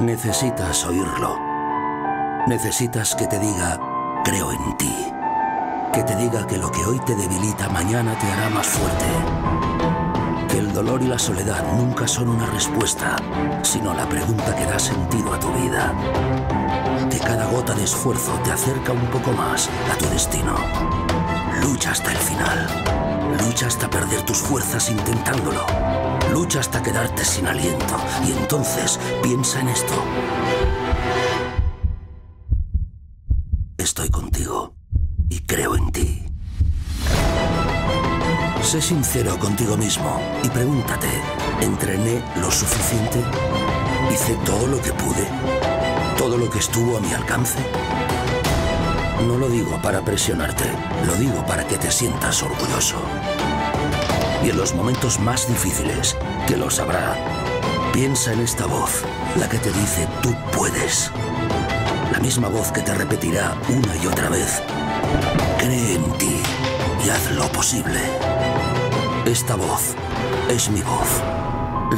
Necesitas oírlo. Necesitas que te diga, creo en ti. Que te diga que lo que hoy te debilita mañana te hará más fuerte. Que el dolor y la soledad nunca son una respuesta, sino la pregunta que da sentido a tu vida. Que cada gota de esfuerzo te acerca un poco más a tu destino. Lucha hasta el final. Lucha hasta perder tus fuerzas intentándolo. Lucha hasta quedarte sin aliento. Y entonces piensa en esto. Estoy contigo y creo en ti. Sé sincero contigo mismo y pregúntate, ¿entrené lo suficiente? ¿Hice todo lo que pude? ¿Todo lo que estuvo a mi alcance? No lo digo para presionarte, lo digo para que te sientas orgulloso. Y en los momentos más difíciles, que los habrá, piensa en esta voz, la que te dice tú puedes. La misma voz que te repetirá una y otra vez, cree en ti y haz lo posible. Esta voz es mi voz,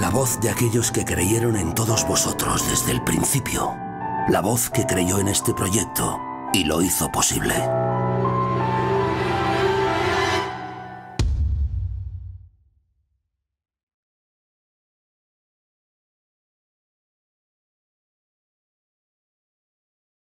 la voz de aquellos que creyeron en todos vosotros desde el principio, la voz que creyó en este proyecto y lo hizo posible.